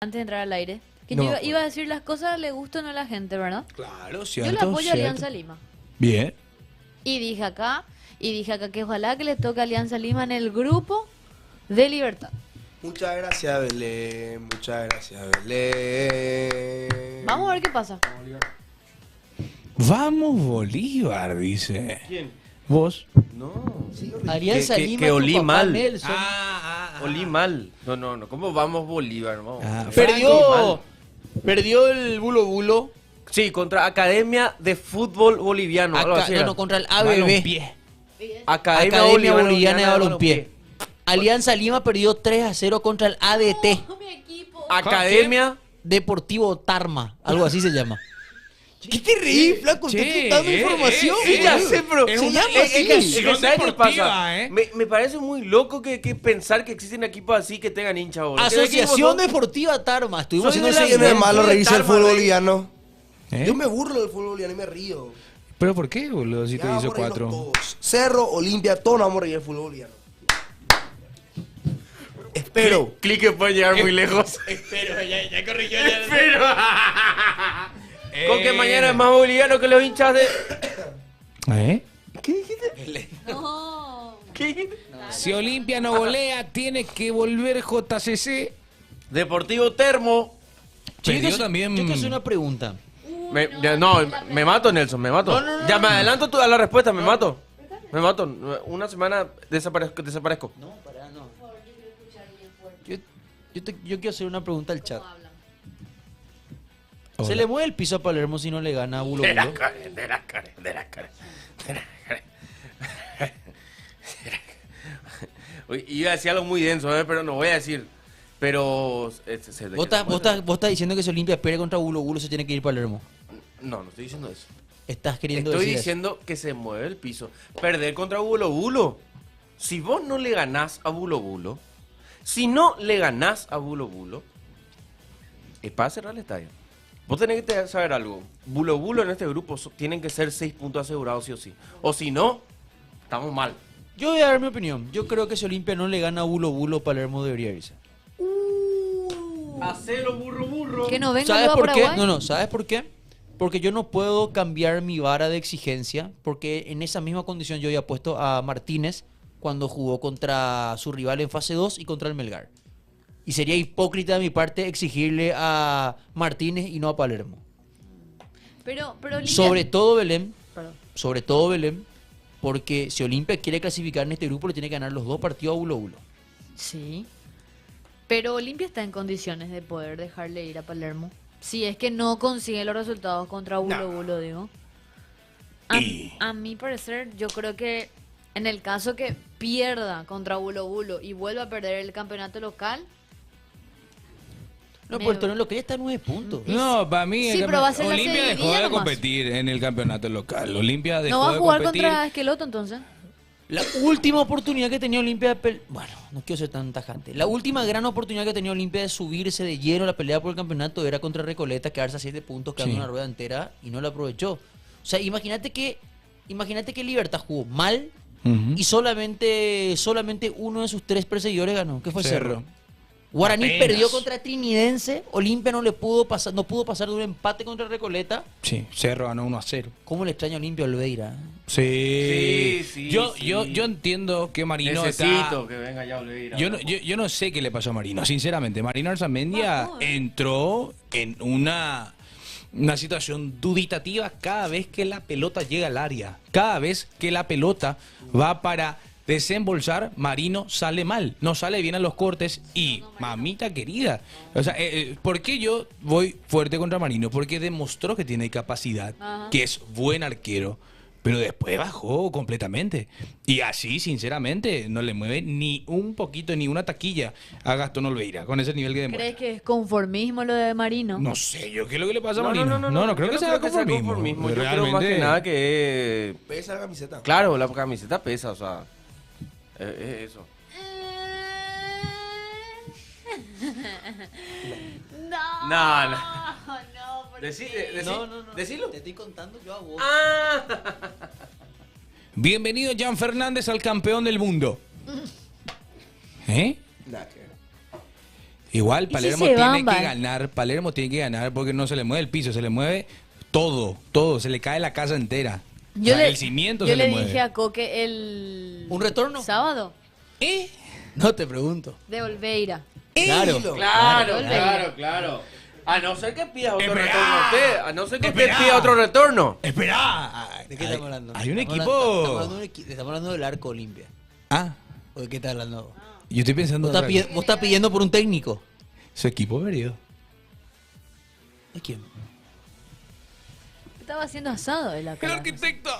Antes de entrar al aire, que No yo me iba a acuerdo. decir las cosas le gustan a la gente, ¿verdad? Claro, Yo cierto. le apoyo a cierto. Alianza Lima. Bien. Y dije acá que ojalá que le toque a Alianza Lima en el grupo de Libertad. Muchas gracias, Belén. Muchas gracias, Belén. Vamos a ver qué pasa. Vamos Bolívar, dice. ¿Quién? ¿Vos? No. Alianza Que- Lima que tu olí papá mal. Nelson. Olí mal. No. ¿Cómo vamos Bolívar? Vamos. Ah, Olí Perdió mal. el Bulo Bulo. Sí, contra Academia de Fútbol Boliviano. algo así era. Contra el ABB. Balompié. Academia, Boliviana de Balompié. Alianza Lima perdió 3-0 contra el ADT. Mi equipo. Academia. Deportivo Tarma, algo así se llama. ¿Qué te reí, flaco? Che, Estás dando información. Sí, ya boludo. sé, pero Se una llama así. investigación ¿sabes qué deportiva, pasa? ¿eh? Me parece muy loco que pensar que existen equipos así que tengan hincha boludo. Asociación Deportiva Tarma. Estuvimos Soy haciendo de la- Sí, no es seguimiento. malo reírse del Tarma, fútbol rey. boliviano. ¿Eh? Yo me burlo del fútbol boliviano y me río. ¿Pero por qué, boludo? Si Ya te vamos hizo a reírnos 4. todos. Cerro, Olimpia, todos nos vamos a reír del fútbol boliviano. Espero. Clique puede llegar muy lejos. Espero, ya corrigió. Pero. Con que mañana es más boliviano que los hinchas de. ¿Eh? ¿Qué dijiste? No. ¿Qué dijiste? Si Olimpia no golea, tiene que volver JCC. Deportivo Termo. Perdió también. Yo quiero hacer una pregunta. Me mato, Nelson, me mato. No. Ya me adelanto a la respuesta, me mato. Me mato. Una semana desaparezco. No, pará, no. Yo quiero hacer una pregunta al chat. Hola. ¿Se le mueve el piso a Palermo si no le gana a Bulo De la Bulo? cara. Uy, iba a decir algo muy denso, pero no voy a decir. Pero. ¿Vos estás diciendo que si Olimpia pierde contra Bulo Bulo se tiene que ir Palermo? No estoy diciendo eso. Estás queriendo Estoy decir eso. diciendo que se mueve el piso. Perder contra Bulo Bulo. Si vos no le ganás a Bulo Bulo, es para cerrar el estadio. Vos tenés que saber algo. Bulo Bulo en este grupo tienen que ser 6 puntos asegurados sí o sí. O si no, estamos mal. Yo voy a dar mi opinión. Yo creo que si Olimpia no le gana a Bulo Bulo, Palermo debería irse. Hacelo, burro. Que no venga ¿Sabes luego a por qué? Paraguay. No, ¿sabes por qué? Porque yo no puedo cambiar mi vara de exigencia, porque en esa misma condición yo había puesto a Martínez cuando jugó contra su rival en fase 2 y contra el Melgar. Y sería hipócrita de mi parte exigirle a Martínez y no a Palermo. Pero Olimpia... Sobre todo Perdón. Belén, porque si Olimpia quiere clasificar en este grupo, le tiene que ganar los 2 partidos a Bulo Bulo. Sí. Pero Olimpia está en condiciones de poder dejarle ir a Palermo. Si es que no consigue los resultados contra Bulo Bulo, digo. A mi parecer, yo creo que en el caso que pierda contra Bulo Bulo y vuelva a perder el campeonato local... No, Me- pues el torneo local ya está a 9 puntos. No, para mí Sí, pero va a ser la Olimpia dejó seguidilla de nomás. competir en el campeonato local. Olimpia dejó ¿No va a de jugar competir. contra Esqueloto entonces? La última oportunidad que tenía Olimpia de bueno, no quiero ser tan tajante. La última gran oportunidad que tenía Olimpia de subirse de lleno a la pelea por el campeonato era contra Recoleta, quedarse a 7 puntos, quedando Sí. una rueda entera y no la aprovechó. O sea, imagínate que Libertad jugó mal Ujú. y solamente uno de sus 3 perseguidores ganó, que fue Cerro. Cerro. Guaraní Apenas. perdió contra Trinidense, Olimpia no pudo pasar de un empate contra Recoleta. Sí, Cerro ganó 1-0. ¿Cómo le extraño a Olimpia Olveira? Sí. Yo Sí. entiendo que Marino Necesito está... que venga ya a Oliveira. Yo no sé qué le pasó a Marino, sinceramente. Marino Arzamendia entró en una situación duditativa cada vez que la pelota llega al área. Cada vez que la pelota va para desembolsar, Marino sale mal. No sale bien a los cortes y, mamita querida. O sea, ¿por qué yo voy fuerte contra Marino? Porque demostró que tiene capacidad, Ajá. que es buen arquero. Pero después bajó completamente. Y así, sinceramente, no le mueve ni un poquito, ni una taquilla a Gastón Olveira, con ese nivel que demuestra. ¿Crees que es conformismo lo de Marino? No sé, yo qué es lo que le pasa a Marino. No, creo yo que sea conformismo. Yo creo más que nada que... Pesa la camiseta. Claro, la camiseta pesa, o sea... es eso. No. No. No, ¿por qué? Decilo. Te estoy contando yo a vos. Ah. Bienvenido, Jan Fernández, al campeón del mundo. ¿Eh? Nada que ver. Igual ¿Y si Palermo se tiene van, que va? ganar, Palermo tiene que ganar porque no se le mueve el piso, se le mueve todo, se le cae la casa entera. O sea, el cimiento yo se le le mueve. dije a Coque el... ¿Un retorno? Sábado, No te pregunto. de Olveira. Claro. Claro. A no ser que pida otro Esperá. retorno usted. A no ser que usted Esperá. pida otro retorno. ¡Espera! ¿De qué estamos hablando? Hay un Estamos equipo. estamos hablando del Arco Olimpia. Ah, ¿O de qué estás hablando? yo estoy pensando. Vos estás pidiendo por un técnico. Su equipo verido. ¿De quién? Estaba haciendo asado él acá. arquitecto!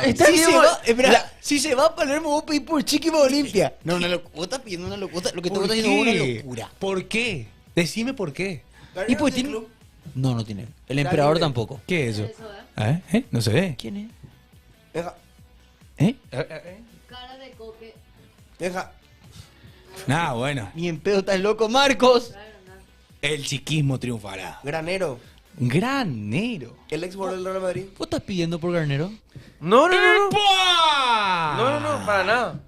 Está si, se va, espera, si se va a Palermo, vos pedís por Chiqui para Olimpia. No, vos estás pidiendo una locura. Lo que te ¿Por estás haciendo es una qué? locura. ¿Por qué? Decime por qué. ¿Y por tiene? No, no tiene. El emperador tampoco. ¿Qué es eso? No se ve. ¿Quién es? Deja, ¿Eh? Cara de Coque. deja. Nah, bueno. Ni en pedo estás loco, Marcos. El chiquismo triunfará. Granero, Granero. el ex jugador del Real Madrid. ¿Vos estás pidiendo por Garnero? No. ¡Epa! No, para nada.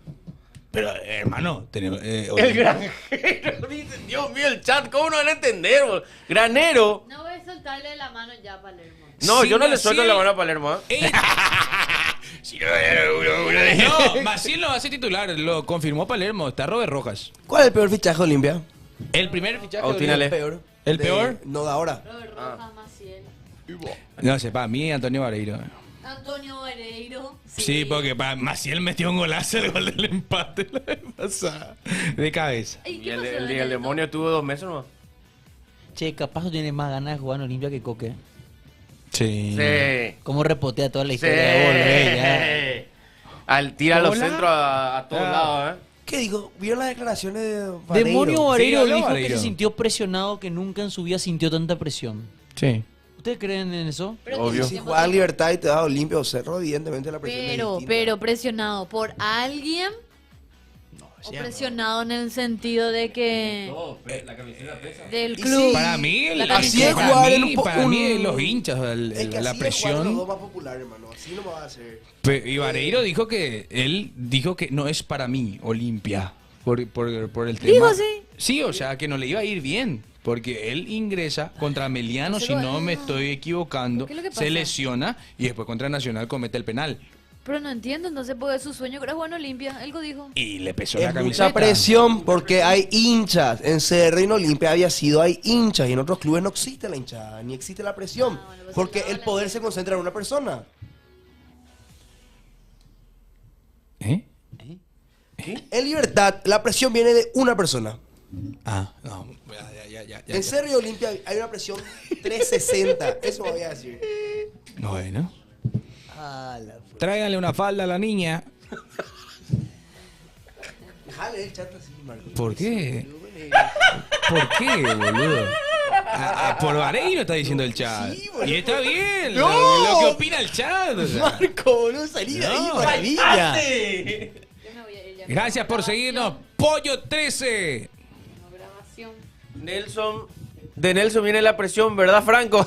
Pero, hermano, tenemos. El granjero, dice, Dios mío, el chat, ¿cómo no van a entender? Bol? Granero. No voy a soltarle la mano ya a Palermo. No, Sí, yo no le Maciel. suelto la mano a Palermo, ¿eh? No, Maciel no va a ser titular, lo confirmó Palermo, está Robert Rojas. ¿Cuál es el peor fichaje de Olimpia? El primer fichaje. Obstínale. El peor. ¿El peor? No, de ahora. Robert Rojas, Maciel. No sé, para mí Antonio Vareiro. Antonio Vareiro. Sí, porque para Maciel metió un golazo el gol del empate la vez pasada. De cabeza. Ey, Y ¿qué el, pasó el, en el demonio tuvo 2 meses nomás. Che, capaz no tiene más ganas de jugar en Olimpia que Coque. Sí. Sí. ¿Cómo repotea toda la Sí. historia de volver Al tira los Hola. centros a todos Ah. lados, ¿eh? ¿Qué dijo? ¿Vieron las declaraciones de ya? Vareiro? Demonio Vareiro habló dijo Vareiro. que se sintió presionado, que nunca en su vida sintió tanta presión. Sí. ¿Ustedes creen en eso? Pero Obvio. Si juegas Libertad y te das a Olimpia o Cerro, evidentemente la presión es distinta. pero presionado por alguien o presionado en el sentido de que la camiseta pesa. del Y club. sí, Para mí, Así es para jugar en mí, un para mí un- los hinchas, Es que la así es jugar en los presión. dos más populares, hermano. Así no me va a hacer. Y Vareiro dijo que él dijo que no es para mí Olimpia por el tema. ¿Dijo así? Sí, o sea, que no le iba a ir bien. Porque él ingresa contra Meliano, si no me estoy equivocando, ¿Qué es lo que se pasa? lesiona y después contra Nacional comete el penal. Pero no entiendo, entonces porque su sueño era jugar en Olimpia, algo dijo. Y le pesó la Es camiseta. mucha presión porque hay hinchas. En CR y en Olimpia había sido hay hinchas y en otros clubes no existe la hinchada, ni existe la presión. Ah, bueno, pues Porque no, el la poder gente- se concentra en una persona. ¿Eh? En Libertad, la presión viene de una persona. Ah, no, ya. En CR y Olimpia hay una presión 360. Eso voy a decir. Bueno, Ah, tráiganle una falda a la niña. Déjale el chat así, Marco. ¿Por qué? ¿Por qué, boludo? Por Vareiro está diciendo el chat. Sí, boludo. Y está bien, ¡No! lo que opina el chat. o sea. Marco, boludo, salí de ahí, No. maravilla. Yo me voy a ir ya. Gracias por seguirnos, Pollo 13. No, grabación. Nelson. De Nelson viene la presión, ¿verdad, Franco?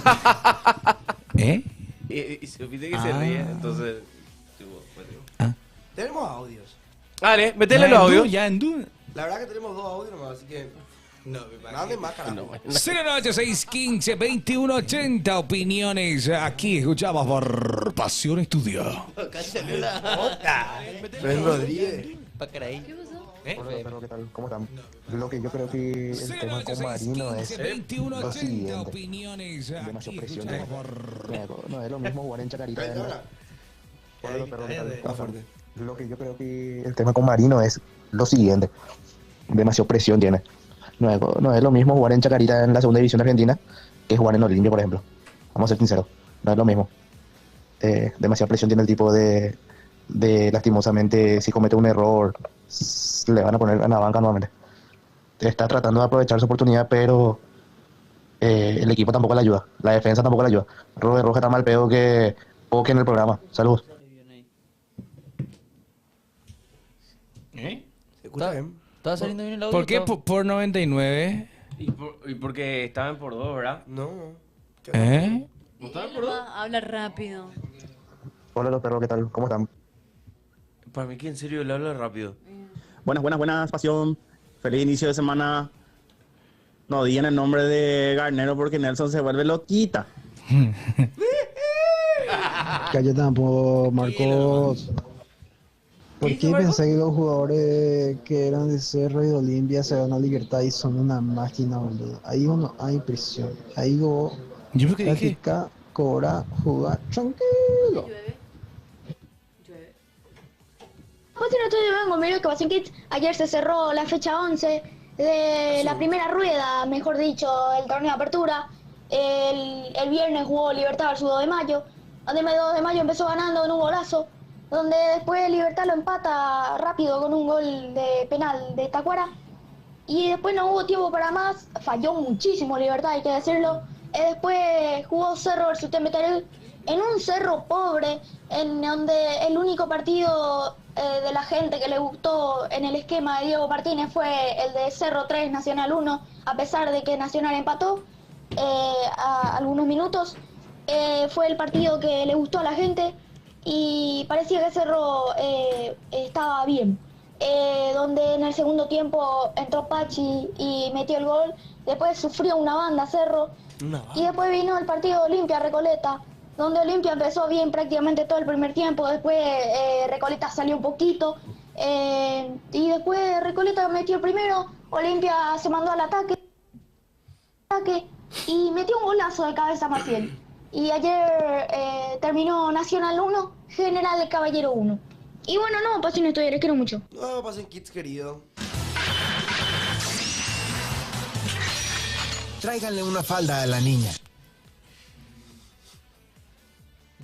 ¿Eh? y se pide que se Ah. ríe, entonces. Tenemos audios. Dale, metele los audios. Ya en duda. La verdad que tenemos dos audios nomás, así que. No, manden más, carajo. 096152180 opiniones. Aquí escuchamos por Pasión Estudio. Fred Rodríguez. ¿Qué pasó? Hola, perro, ¿qué tal? ¿Cómo están? Lo que yo creo que el tema con Marino es lo siguiente. opiniones. Demasiada presión. No es lo mismo jugar en Chacarita. Hola, perro, ¿qué tal? ¿Cómo están? Lo que yo creo que el tema con Marino es lo siguiente. Demasiada presión tiene. No es lo mismo jugar en Chacarita en la segunda división de Argentina que jugar en Olimpia, por ejemplo. Vamos a ser sinceros. No es lo mismo. Demasiada presión tiene el tipo de lastimosamente, si comete un error, le van a poner en la banca nuevamente. Está tratando de aprovechar su oportunidad, pero el equipo tampoco le ayuda. La defensa tampoco le ayuda. Robert Rojas está mal peor que Poke en el programa. Saludos. ¿Eh? ¿Se escucha bien? ¿Estaba saliendo bien el audio? ¿Por qué por 99? Y porque estaban por 2, ¿verdad? No. ¿Eh? Habla rápido. Hola, los perros, ¿qué tal? ¿Cómo están? Para mí que en serio le habla rápido. Buenas, pasión. Feliz inicio de semana. No digan el nombre de Garnero porque Nelson se vuelve loquita. Calle tampoco, Marcos. ¿Por qué pensás que los jugadores que eran de Cerro y de Olimpia se van a Libertad y son una máquina, boludo? Ahí no hay presión. Ahí vos Yo creo que dije. practica, cobra, jugar, tranquilo. Pues no estoy de vengo, mira que Pasión Kids. Ayer se cerró la fecha 11 de la primera rueda, mejor dicho, el torneo de apertura. El viernes jugó Libertad versus 2 de mayo, donde 2 de mayo empezó ganando en un golazo, donde después Libertad lo empata rápido con un gol de penal de Tacuara. Y después no hubo tiempo para más, falló muchísimo Libertad, hay que decirlo. Después jugó Cerro versus Temetarel en un Cerro pobre, en donde el único partido de la gente que le gustó en el esquema de Diego Martínez fue el de Cerro 3, Nacional 1, a pesar de que Nacional empató a algunos minutos. Fue el partido que le gustó a la gente y parecía que Cerro estaba bien. Donde en el segundo tiempo entró Pachi y metió el gol. Después sufrió una banda Cerro. Y después vino el partido de Olimpia Recoleta, donde Olimpia empezó bien prácticamente todo el primer tiempo. Después Recoleta salió un poquito. Y después Recoleta metió el primero. Olimpia se mandó al ataque y metió un golazo de cabeza Maciel. Y ayer terminó Nacional 1, General Caballero 1. Y bueno, no, Pasión Estudiar, les quiero mucho. No, pasen kids, querido. Tráiganle una falda a la niña.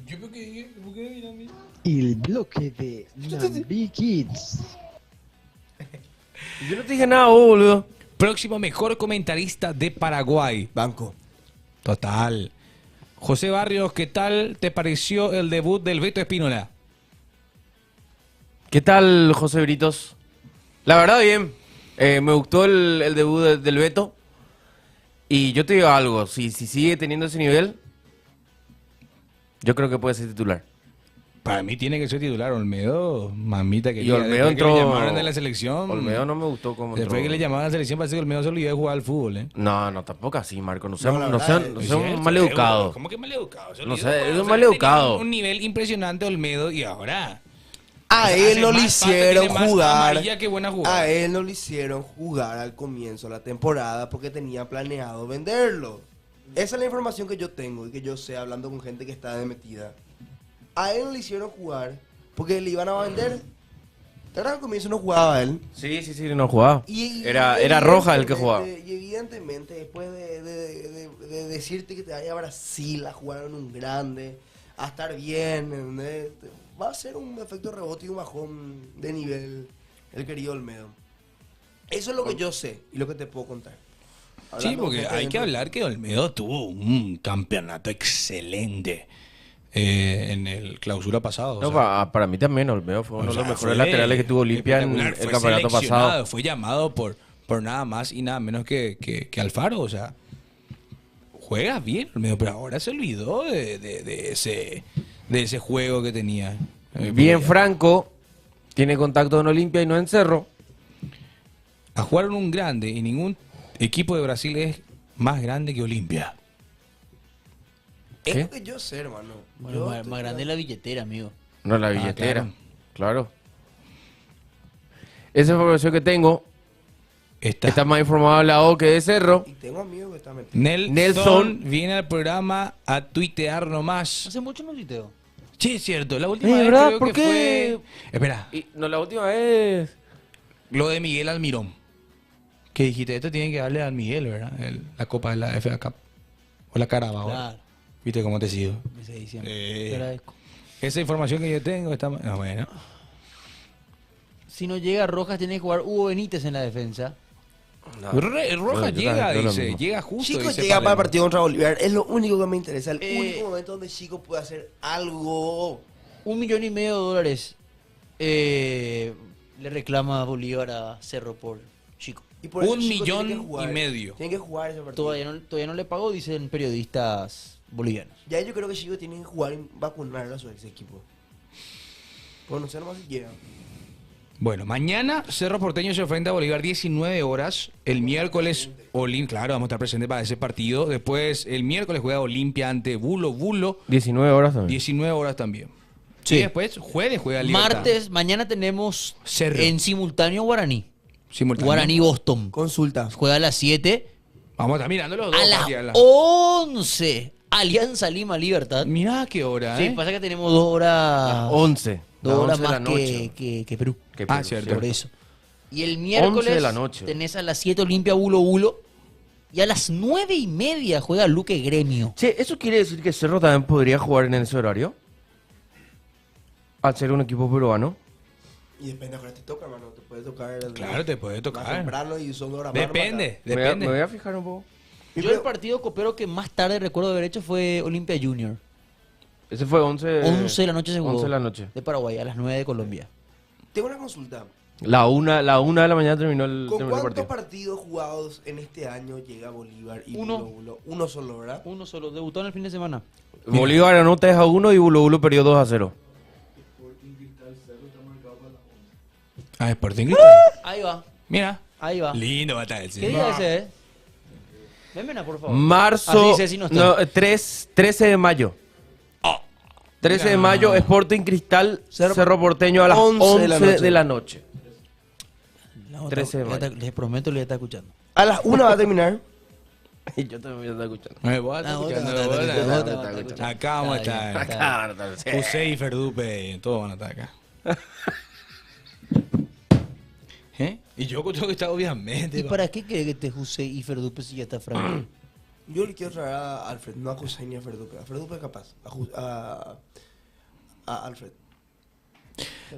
Yo creo que ¿por qué mira a mí? Y el bloque de Nambi Kids. Yo no te dije nada, boludo. Próximo mejor comentarista de Paraguay. Banco. Total. José Barrios, ¿qué tal te pareció el debut del Beto Espínola? ¿Qué tal, José Britos? La verdad, bien. Me gustó el debut del Beto. Y yo te digo algo, si sigue teniendo ese nivel, yo creo que puede ser titular. Para mí tiene que ser titular Olmedo, mamita Y querida. Olmedo Después que le entró... llamaron de la selección. Olmedo no me gustó como Después que le llamaron a la selección, parece que Olmedo se olvidó de jugar al fútbol, ¿eh? No, tampoco así, Marco. No No, sean la no verdad, sean- no es sean cierto, maleducados. ¿Cómo que maleducado? Se No olvidó sé, de jugar. es O sea, maleducado. tenía un nivel impresionante Olmedo y ahora... A O sea, él hace no le más falta, hicieron tiene más jugar. amarilla que buena jugada. A él no le hicieron jugar al comienzo de la temporada porque tenía planeado venderlo. Esa es la información que yo tengo y que yo sé hablando con gente que está metida. A él no le hicieron jugar porque le iban a vender. ¿Te acuerdas al comienzo no jugaba él? Sí, no jugaba. Y Era Roja el que jugaba. Y evidentemente después de decirte que te vaya a Brasil a jugar en un grande, a estar bien, ¿entendés? Va a ser un efecto rebote y un bajón de nivel el querido Olmedo. Eso es lo que yo sé y lo que te puedo contar. Sí, Hablando porque con gente hay que dentro- hablar que Olmedo tuvo un campeonato excelente en el clausura pasado. No, o sea, para mí también Olmedo fue uno de o los sea, mejores fue laterales que tuvo Olimpia en espectacular, el fue campeonato seleccionado, pasado. Fue llamado por nada más y nada menos que Alfaro, o sea, juega bien Olmedo, pero ahora se olvidó de ese juego que tenía. Bien Franco, tiene contacto en Olimpia y no en Cerro. A jugar en un grande y ningún equipo de Brasil es más grande que Olimpia. Es ¿Qué? lo que yo sé, hermano. Bueno, Yo más, estoy más grande claro. la billetera, amigo. No la billetera. claro. Claro. Esa información que tengo está más informado de la O que de Cerro. Y tengo amigos que están metidos. Nelson Nelson. viene al programa a tuitear nomás. Hace mucho no tuiteo. Sí, es cierto. La última vez ¿verdad? creo ¿Por que qué? fue... Espera, Y no, la última vez. lo de Miguel Almirón. Que dijiste, esto tiene que darle a Miguel, ¿verdad? La copa de la FA Cup. O la Carabao. Claro. ¿Viste cómo te sigo? Ese diciembre. Eh. Te agradezco. Esa información que yo tengo está... No, bueno. Si no llega Rojas, tiene que jugar Hugo Benítez en la defensa. Roja Bueno, yo llega, también creo lo dice. mismo. Llega justo, Chico dice llega para el Palermo. partido contra Bolívar. Es lo único que me interesa. El único momento donde Chico puede hacer algo. $1,5 millones le reclama Bolívar a Cerro por Chico. Y por eso 1,5 Chico tiene que jugar. millones. Tiene que jugar ese partido. Todavía no le pagó, dicen periodistas bolivianos. Ya yo creo que Chico tiene que jugar y vacunar a su ex equipo. Pues no sé nomás si llega. Bueno, mañana Cerro Porteño se enfrenta a Bolívar 19 horas. El miércoles claro, vamos a estar presentes para ese partido. Después el miércoles juega Olimpia ante Bulo. 19 horas también. 19 horas también. Sí. Y después jueves juega Libertad. Martes, mañana tenemos Cerro. en simultáneo Guaraní. Simultáneo. Guaraní-Boston. Consulta. Juega a las 7. Vamos a estar mirando los dos. A las partidos. 11. Alianza Lima-Libertad. Mirá qué hora, Sí, pasa que tenemos 2 horas. 11. 2 horas 11 de la más noche. que Perú. Que Ah, Perú, cierto. Por eso. Y el miércoles 11 de la noche. tenés a las 7 Olimpia Bulo. Y a las 9:30 juega Luque Gremio. Che, ¿eso quiere decir que Cerro también podría jugar en ese horario? Al ser un equipo peruano. Y depende, ahora te toca, hermano. Te puede tocar. Claro, te puede Más tocar. temprano y son horas más Depende, Me depende. voy a fijar un poco. Yo el partido copero que más tarde recuerdo haber hecho fue Olimpia Junior. Ese fue 11. 11 de la noche se jugó. 11 de la noche. De Paraguay, a las 9 de Colombia. Tengo una consulta. La una de la mañana terminó el ¿Con partido. cuántos partidos jugados en este año llega Bolívar y Uno. Bulo? Uno solo, ¿verdad? Uno solo, debutó en el fin de semana. Bolívar ganó 3-1 y Bulo perdió 2-0. Ah, Sporting Cristal. Ahí va, Mira. ahí va. Lindo va a estar el ¿Qué cine. día ese, eh? Vémena, por favor. Marzo. Así dice, si no está. No, 13 de mayo. 13 de mayo, Sporting Cristal, Cerro Porteño a las 11 de la noche. La otra- 13 de mayo. Les prometo que le está escuchando. A las 1 va a terminar. Y yo también voy a estar escuchando. Vos estás Ah, otra, escuchando, otra, vos otra, estás- otra, otra, otra, otra. Acá vamos a Está bien, estar. está Claro, José y Ferdupe, todos van a estar acá. ¿Eh? Y yo tengo que estar obviamente. ¿Y para qué quiere que te José y Ferdupe si ya está Franco? Yo le quiero traer a Alfred, no a José ni a Ferdupe. A Ferdupe es capaz. A Alfred.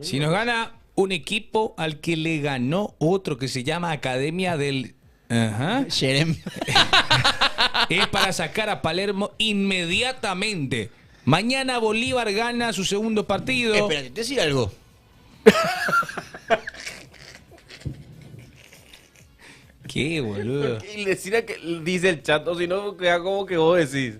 Si nos gana un equipo al que le ganó otro que se llama Academia del... Ajá. Jerem. Es para sacar a Palermo inmediatamente. Mañana Bolívar gana su segundo partido. Espérate, te decir algo. ¿Qué, boludo? Y decir que dice el chat, o si no, queda como que vos decís.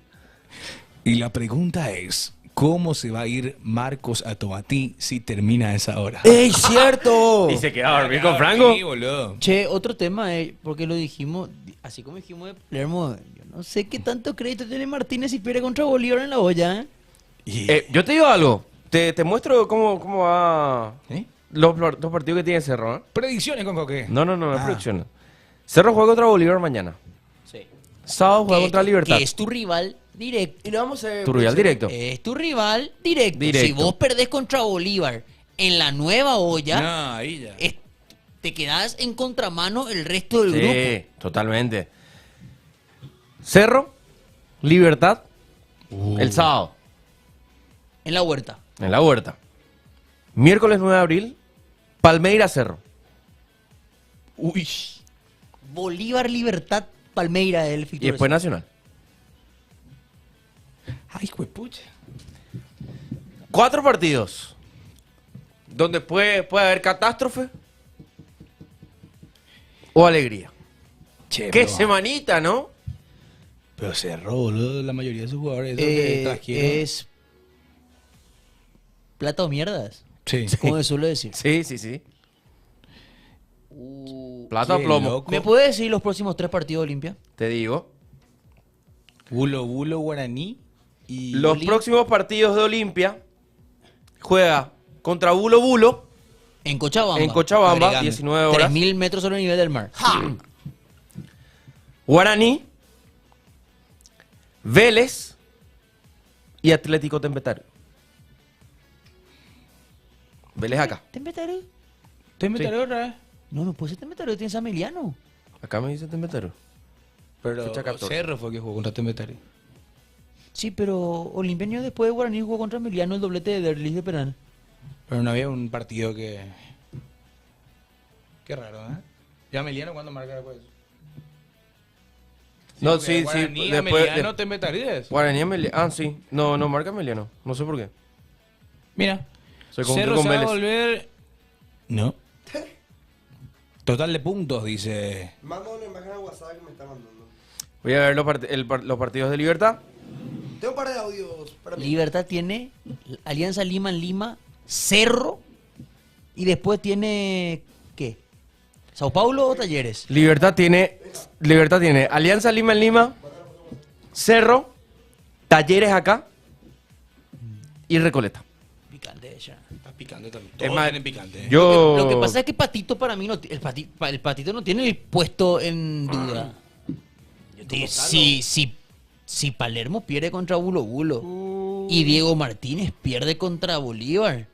Y la pregunta es, ¿cómo se va a ir Marcos a Tomatí si termina a esa hora? ¡Ey, cierto! Y se queda a dormir con Franco. Sí, boludo. Che, otro tema, porque lo dijimos, así como dijimos de Palermo, yo no sé qué tanto crédito tiene Martínez si pierde contra Bolívar en la olla, ¿eh? Y- Yo te digo algo. Te muestro cómo va ¿Eh? los partidos que tiene Cerro. ¿Eh? Predicciones con Coque. No es producción. Cerro juega contra Bolívar mañana. Sí. Sábado juega contra Libertad. Que es tu rival directo. Y no vamos a hacer. Tu rival directo. Es tu rival directo. Directo. Si vos perdés contra Bolívar en la nueva olla, No, ahí ya. te quedás en contramano el resto del grupo. Sí, totalmente. Cerro, Libertad, el sábado, En la huerta. en la huerta. Miércoles 9 de abril, Palmeira, Cerro. Uy. Bolívar, Libertad, Palmeira, el Y después Nacional. Ay, juepucha. 4 partidos. Donde puede haber catástrofe o alegría. Che, Qué pero- semanita, ¿no? Pero cerró, boludo, la mayoría de sus jugadores. Esos que trajeron. Es plata o mierdas, Sí. como se suele decir. Sí. Plata o qué plomo. loco. ¿Me puedes decir los próximos 3 partidos de Olimpia? Te digo. Bulo, Guaraní y... Los próximos partidos de Olimpia juega contra Bulo En Cochabamba. En Cochabamba, Agregame. 19 horas. 3.000 metros sobre el nivel del mar. Guaraní, Vélez y Atlético Tembetario. Vélez acá. ¿Tembetario? ¿Te meteré otra vez? No puede ser Tembetario, tienes a Emiliano. Acá me dice Tembetario. Pero Fecha 14. Cerro fue el que jugó contra Tembetario. Sí, pero Olimpiano después de Guaraní jugó contra Emiliano el doblete de Derlis de penal. Pero no había un partido que... Qué raro, ¿eh? ¿Y Ameliano cuándo marca después? No, porque sí, Guaraní, sí. Después, Ameliano, Tembetario. Guaraní, Ah, sí. No marca Emiliano. No sé por qué. Mira, Se confundió Cerro con se va a Vélez. volver... No. Total de puntos, dice... Manda una imagen a WhatsApp que me está mandando. Voy a ver los partidos de Libertad. Tengo un par de audios para mí. Libertad tiene Alianza Lima en Lima, Cerro Y después tiene, ¿qué? ¿Sao Paulo o Talleres? Libertad tiene Alianza Lima en Lima, Cerro, Talleres acá y Recoleta. Picante ya. Está picante también. Es Todos más, tienen picante. yo... Lo que pasa es que Patito para mí no, el Patito no tiene el puesto en duda. Si Palermo pierde contra Bulo Bulo y Diego Martínez pierde contra Bolívar,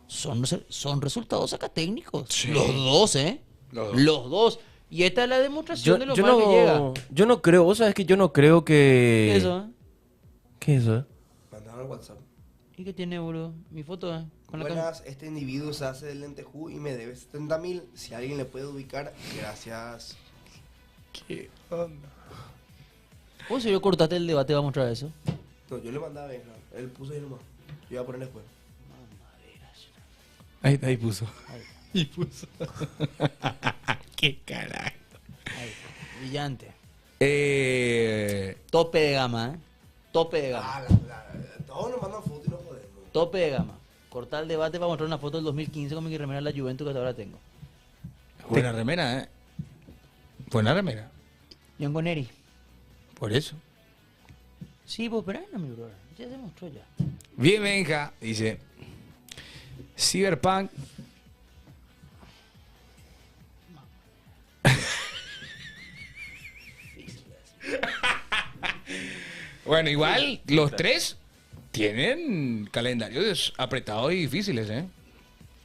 son resultados acá técnicos. Sí. Los dos, ¿eh? Los dos. Y esta es la demostración de lo mal no, que llega. yo no creo, vos sabés que yo no creo que... ¿Qué es eso, eh? ¿Qué es eso, Mandaron al WhatsApp. ¿Y qué tiene, boludo? Mi foto, con la Buenas, este individuo se hace del Lentejú y me debe 70.000. Si alguien le puede ubicar, gracias. ¿Qué onda? ¿Vos si yo cortaste el debate va a mostrar eso? No, yo le mandaba a Benja. Él puso ahí nomás. Yo iba a poner después. Ahí puso. Ahí puso. Qué carajo. Ahí, brillante. Eh, Tope de gama, ¿eh? Tope de gama. Todos nos mandan fotos y nos jodemos. Tope de gama. Cortar el debate para mostrar una foto del 2015 con mi remera de la Juventus que hasta ahora tengo. buena remera, ¿eh? Buena remera. John Connery. Por eso. Sí, vos, pero no, mi brother. Ya se mostró ya. Bien, Benja. Dice... Cyberpunk... Bueno, igual los tres tienen calendarios apretados y difíciles, ¿eh?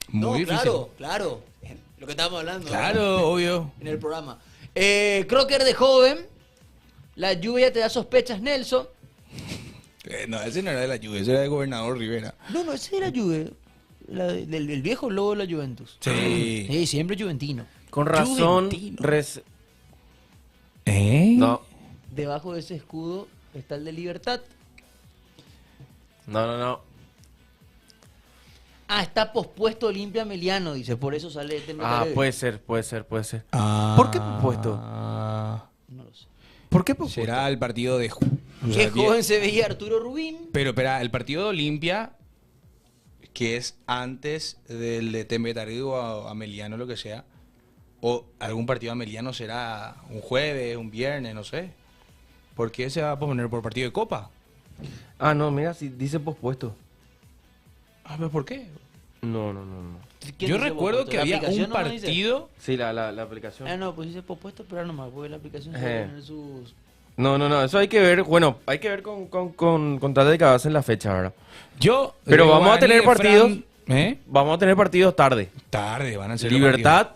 Muy difícil. Claro. Lo que estábamos hablando. Claro, obvio. En el programa. Crocker de joven. La lluvia te da sospechas, Nelson. No, ese no era de la lluvia, ese era de Gobernador Rivera. No, ese era Juve. Del viejo lobo de la Juventus. Sí. Sí, siempre juventino. Con razón... Juventino. No, Debajo de ese escudo está el de Libertad. no. Ah, está pospuesto Olimpia Meliano, dice. Por eso sale este Ah, Metalero. puede ser. Ah, ¿Por qué pospuesto? No lo sé. ¿Por qué pospuesto? Será el partido de... Qué joven se veía Arturo Rubín. Pero espera, el partido de Olimpia, que es antes del de Tembetario o Ameliano, lo que sea, o algún partido ameliano será un jueves, un viernes, no sé. ¿Por qué se va a poner por partido de Copa? Ah, no, mira, si dice pospuesto. Ah, pero ¿por qué? No. ¿Quién Yo dice recuerdo pospuesto? que ¿La había aplicación un nomás dice? partido... Sí, la aplicación. Ah, no, pues dice pospuesto, pero nomás, porque la aplicación se va a tener sus... No, eso hay que ver, bueno, hay que ver con tal de que avancen la fecha, ¿verdad? Pero el vamos a Guaraní tener de partidos. ¿Eh? Vamos a tener partidos tarde. Tarde, van a ser los Libertad,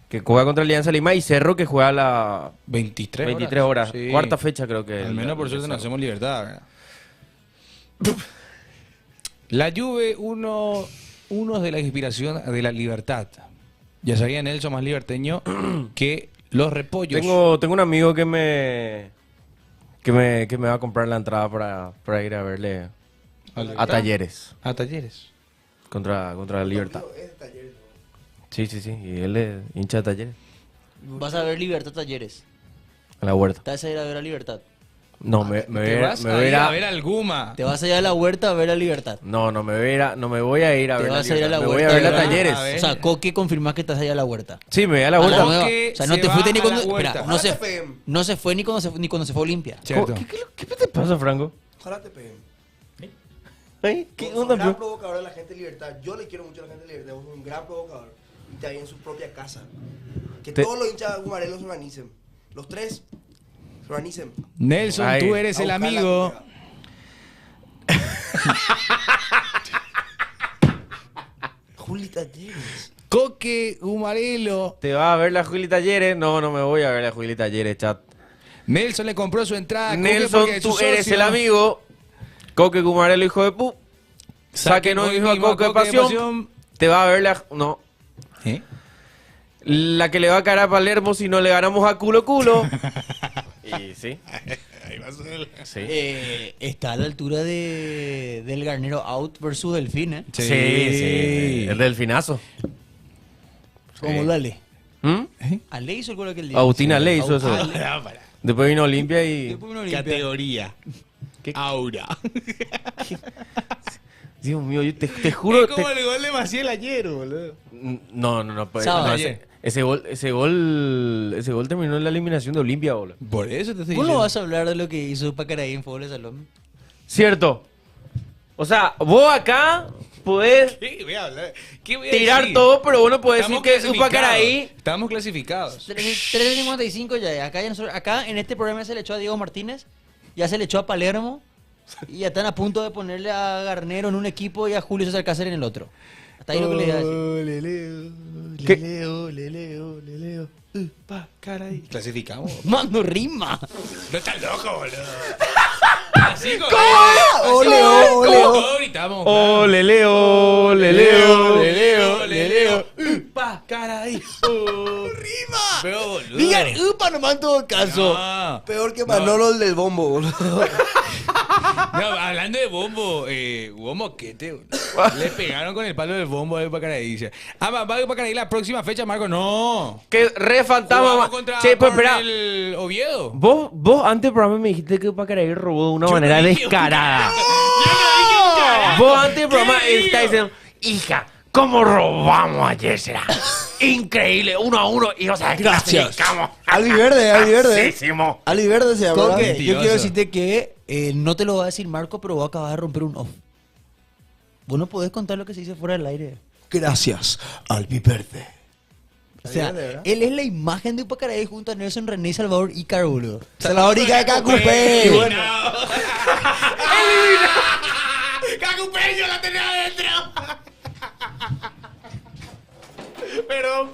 que juega contra Alianza Lima, y Cerro, que juega a las 23 horas. Sí. Cuarta fecha, creo que. Al menos por suerte Cerro. nos hacemos Libertad, ¿verdad? La Juve, uno de la inspiración de la Libertad. Ya sabía Nelson, más liberteño, que los repollos. Tengo un amigo que me va a comprar la entrada para ir a verle a Talleres A Talleres. contra la Libertad. Es de Talleres, ¿no? Sí, y él es hincha de Talleres. Vas a ver Libertad Talleres. A la huerta. Te vas a ir a ver a Libertad. No, me voy Te a vas ir a ir a... a ver al Guma. Te vas a ir a la huerta a ver a Libertad. No me voy a ir a Te ver vas a ir a la me voy huerta. a ver a ¿verdad? Talleres. A ver. O sea, Coque confirmás que estás allá a la huerta. Sí, me voy a la A la huerta. nueva. Coque O sea, no se te fuiste va ni a cuando... la huerta. Espera, Ojalá te peguen. no se fue ni cuando se fue a Olimpia. Cierto. ¿Qué te pasa, Franco? Ojalá te peguen. ¿Qué Sos onda, un gran bro? provocador de la gente de Libertad. Yo le quiero mucho a la gente de Libertad. Vos sos un gran provocador. Y te ahí en su propia casa. Que todos los hinchas de Gumarelos se organicen. Los tres se organicen. Nelson, Ay. tú eres A el buscar la amigo. comida. Juli Talleres. Coque Gumarelo. ¿Te vas a ver la Juli Talleres? No me voy a ver la Juli Talleres, chat. Nelson le compró su entrada. a Coque Nelson, porque es tú su eres socio. el amigo. Coque Gumarelo, hijo de pu. Sáquenos, hijo de Coque de pasión. Te vas a ver la... No. ¿Eh? La que le va a caer a Palermo si no le ganamos a culo. Y sí. Ahí va a ser. Sí. Está a la altura del Garnero Out versus Delfín, ¿eh? Sí. El delfinazo. Como dale. ¿Mm? Ale hizo el gol aquel día. Agustín Ale hizo eso. Ale. Después vino Olimpia y... Después vino Olimpia. Categoría. Aura. Dios mío, yo te juro. Es como el gol de Maciel ayer, boludo. No, pues, Sábado. no, ese gol terminó en la eliminación de Olimpia, boludo. Por eso te estoy ¿Vos diciendo. no vas a hablar de lo que hizo Pacaraí en Fútbol de Salón? Cierto. O sea, vos acá podés ¿Qué voy a hablar? ¿Qué voy a tirar decir? todo, pero vos no podés decir Estamos que clasificados. Upacaraí. Estamos clasificados. 3.55 ya. Acá en este programa se le echó a Diego Martínez, ya se le echó a Palermo, y ya están a punto de ponerle a Garnero en un equipo y a Julio César Cáceres en el otro. Hasta ahí lo que le iba a decir. ¿Qué? Le leo. Caray. Clasificamos. Mano, rima. No estás loco, boludo. Así como. Oleo. Gritamos. Ole Leo, le leo. Pa, caray. Rima. Pero, boludo. Digan upa nomás en todo caso. No. Peor que Manolo el del bombo, boludo. No, hablando de bombo, hubo moquete. Boludo. Le pegaron con el palo del bombo a Pacaraí. Dice, va a Pacaraí la próxima fecha, Marco. No. Que re fantasma. Jugamos contra Che, pues espera. el Oviedo. Vos antes del programa me dijiste que Pacaraí robó de una Yo no manera dije descarada. Yo no dije un carajo. Vos antes del programa ¿Qué digo? estás diciendo, hija, ¿cómo robamos ayer será? Increíble, 1-1 y o sea, Gracias. clasificamos. Alviverde. Asísimo. Alviverde se llama. Coque, ¿verdad? yo Mentiroso. quiero decirte que no te lo va a decir Marco, pero voy a acabar de romper un off. Vos no podés contar lo que se dice fuera del aire. Gracias, Alviverde. O sea, Alviverde, ¿verdad? él es la imagen de Pacaraí junto a Nelson René, Salvador y Caro, boludo. Salvador y Cacupé. Eliminado. Cacupeño la tenía adentro. Perdón.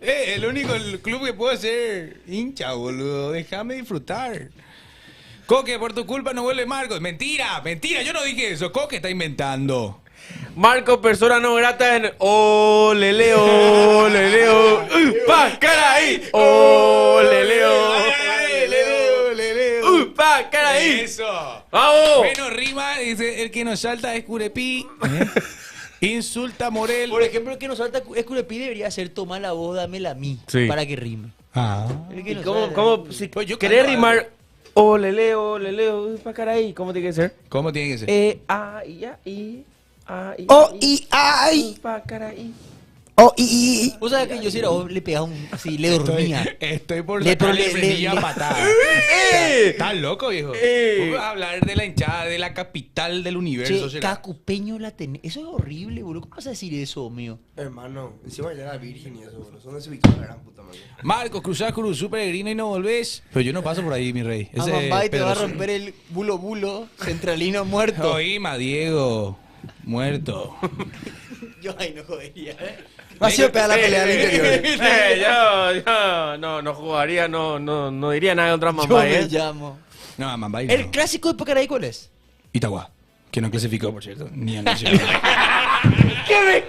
El único club que puedo ser hincha, boludo. Déjame disfrutar. Coque, por tu culpa no vuelve Marcos. Mentira, yo no dije eso. Coque está inventando. Marco, persona no grata en Ole Leo, Pacaraí. Ole Leo. Pacaraí. Eso. ¡Vamos! Bueno, rima, dice, el que nos salta es Curepí. Insulta a Morel. Por ejemplo, el que nos salta Escurepí debería ser tomar la voz, dámela a mí, Sí. para que rime. Ah. El que ¿Y nos cómo, salta- si Pues yo querés canto rimar Ole Leo, Pacaraí, ¿cómo tiene que ser? ¿Cómo tiene que ser? A, I, A, I, A, I, Oh, y ay. Pacaraí. Oh, y. Vos sabés que yo si era vos le pegaba así, le dormía. Estoy por Le- pero sacarle le- frenillo le- a patada. ¿Estás loco, viejo? ¡Eh! Vos vas a hablar de la hinchada, de la capital del universo. Che, será. Cacupeño la tenés. Eso es horrible, boludo. ¿Cómo vas a decir eso, mío? Hermano, encima ya era virgen y eso, boludo. Son desubicados la gran puta madre. Marcos, cruzás Cruz Peregrino y no volvés. Pero yo no paso por ahí, mi rey. A Mambay te va a romper el bulo, centralino muerto. Oíme, Diego. Muerto. Yo ahí no jodería. No ha sido pegar la pelea al interior. Yo no jugaría, no diría nada contra Yo Mambay, me ¿eh? llamo. No, a Mambay ¿El no. clásico de Pacaraí cuál es? Itagua. Que no clasificó, por cierto. Ni a Nacional. ¿Qué me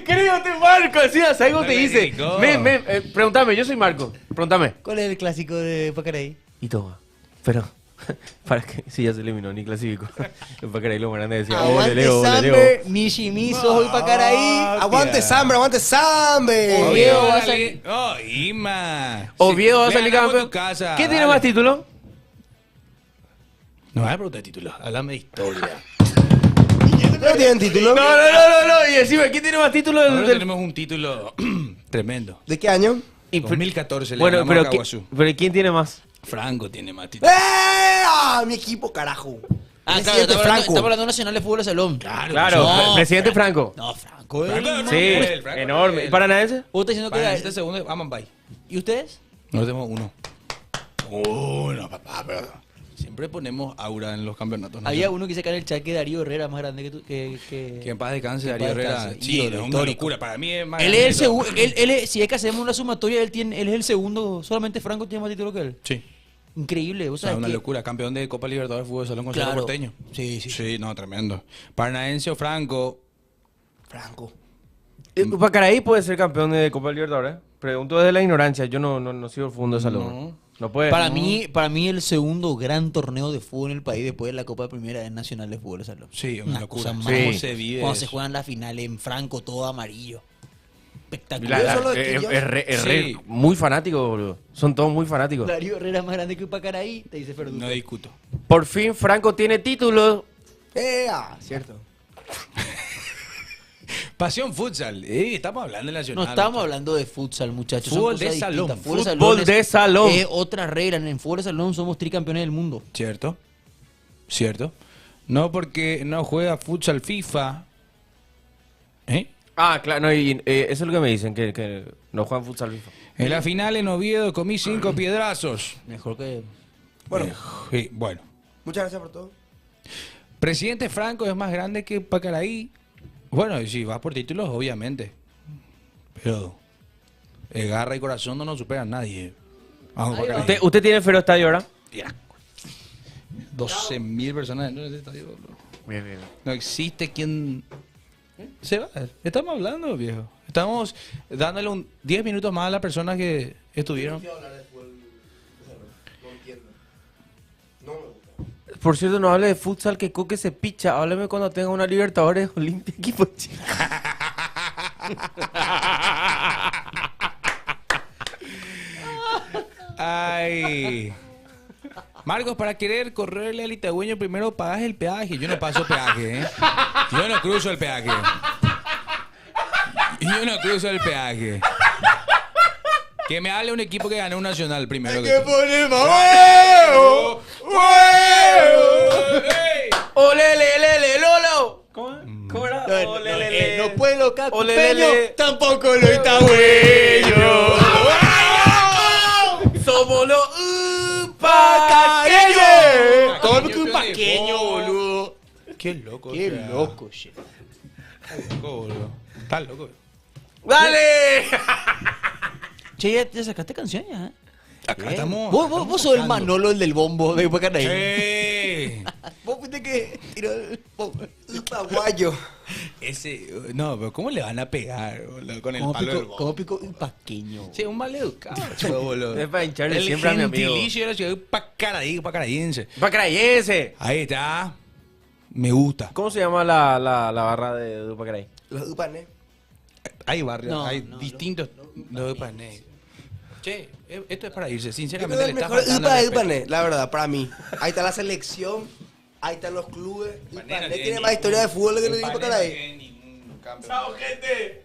creo, te Marco? Así, ¿sabes cómo No te dice? clasificó. Pregúntame, yo soy Marco. Pregúntame. ¿Cuál es el clásico de Pacaraí? Y toma. Pero, para que si ya se eliminó, ni clasificó. El Pacaraí lo más grande decía, Aguante ole Leo. Samber, Nishimizo y Pacaraí. Aguante Sambre, aguante Sambre. Oviedo va a salir. Oh, Ima. Oviedo va a Le salir ganamos campeón. tu casa. ¿Quién tiene Dale. más títulos? No me preguntar de título. Háblame de historia. No tienen título. No. Y decime, ¿quién tiene más títulos Ahora tenemos un título tremendo. ¿De qué año? 2014 le Bueno, ganamos a pero, Caguazú. pero ¿quién tiene más? Franco tiene más títulos. ¡Ah! Mi equipo, carajo. Ah, claro, Presidente estamos Franco. hablando de Nacional de Fútbol de Salón. Claro, No, presidente Franco. No, Franco. Franco de Sí, Manuel, Franco enorme. Manuel. ¿Y paranaense? Vos estás diciendo Para que... este segundo, vamos, bye. ¿Y ustedes? Nosotros tenemos uno. Uno, papá, pero siempre ponemos aura en los campeonatos. ¿no? Había uno que se cae en el chat que Darío Herrera más grande que tú. Que en paz descanse, que en Darío paz Herrera. descanse. Sí, Ídolo, es una histórico. locura. Para mí es más Él grande es el que todo. segundo. Si es que hacemos una sumatoria, él es el segundo. Solamente Franco tiene más títulos que él. Sí. Increíble. O O sea, sea, una que- locura. Campeón de Copa Libertadores de Fútbol de Salón con Cerro Claro. Porteño. Sí, sí. Sí, no, tremendo. Paranaense o Franco. Franco. Pacaraí puede ser campeón de Copa Libertadores. Pregunto desde la ignorancia. Yo no sigo el fondo de salón. No puede. Para mí el segundo gran torneo de fútbol en el país después de la Copa Primera es Nacional de Fútbol de Salón. Sí, una locura. cosa ¿Cómo más- se vive Cuando se eso? juegan las finales en Franco, todo amarillo. La- Espectacular. la- Solo de que es, yo- es re- es re- Sí. muy fanático, boludo. Son todos muy fanáticos. Darío Herrera más grande que Pacaraí, te dice Ferduco. No discuto. Por fin Franco tiene títulos. Cierto. Pasión futsal. Estamos hablando de No Nacional. estamos hablando de futsal, muchachos. son Fútbol cosas de salón. distintas. Fútbol de salón. Es otra regla. En fútbol de salón somos tricampeones del mundo. Cierto. Cierto. No porque no juega futsal FIFA. ¿Eh? Ah, claro, no, y eso es lo que me dicen, que no juegan futsal FIFA. En la final en Oviedo comí 5 piedrazos. Mejor que... Bueno, Sí, bueno. muchas gracias por todo. Presidente Franco es más grande que Pacaraí. Bueno, y si vas por títulos, obviamente. Pero garra y corazón no nos superan nadie. Vamos, Ahí va. Pacaraí. ¿Usted tiene Fero Estadio ahora? Ya. 12.000 personas dentro de este estadio. Bien, bien. No existe quien se va. Estamos hablando, viejo. Estamos dándole 10 minutos más a las personas que estuvieron. No entiendo. No me gusta. Por cierto, no hable de futsal, que Coque se picha. Háblame cuando tenga una Libertadores Olimpia equipo chico. Ay. Marcos, para querer correrle al Itagüeño primero pagas el peaje. Yo no paso peaje, ¿eh? Yo no cruzo el peaje. Yo no cruzo el peaje. Que me hable un equipo que gane un nacional primero. Que pone más ¡Huevo! ¡Olelelele, Lolo! ¿Cómo era? Olelele. No puedo Olelele. tampoco lo itagüeño. ¡Somos los ¡Pacaqueños! ¿Cómo que un Paqueño, paqueño, boludo? Qué loco. Qué o sea. loco, shit. Está loco, boludo. Está loco. ¡Dale! Che, ya sacaste canción ya, ¿eh? Acá estamos. Vos sos el Manolo, el del bombo de Pacaraí. Sí. Vos fuiste que tiró el paraguayo. Ese, no, pero ¿cómo le van a pegar, boludo, con el palo del bombo? ¿Cómo pico un paqueño? Sí, un maleducado, chico, boludo. Es para hincharle El siempre a mi amigo. gentilicio de la ciudad de pacarayense. ¡Pacarayense! Ahí está. Me gusta. ¿Cómo se llama la barra de Dupacaray? Los upanes. Hay barrios, No, hay no, distintos. No, Pané. Che, esto es para irse. Yo Sinceramente, creo le el está mejor faltando Upa el es respeto. Upané, la verdad, para mí. Ahí está la selección, ahí están los clubes. Pané no Upané tiene tiene más historia de fútbol que el Pané equipo no Pacaraí. tiene ningún campeón. ¡Chao, gente!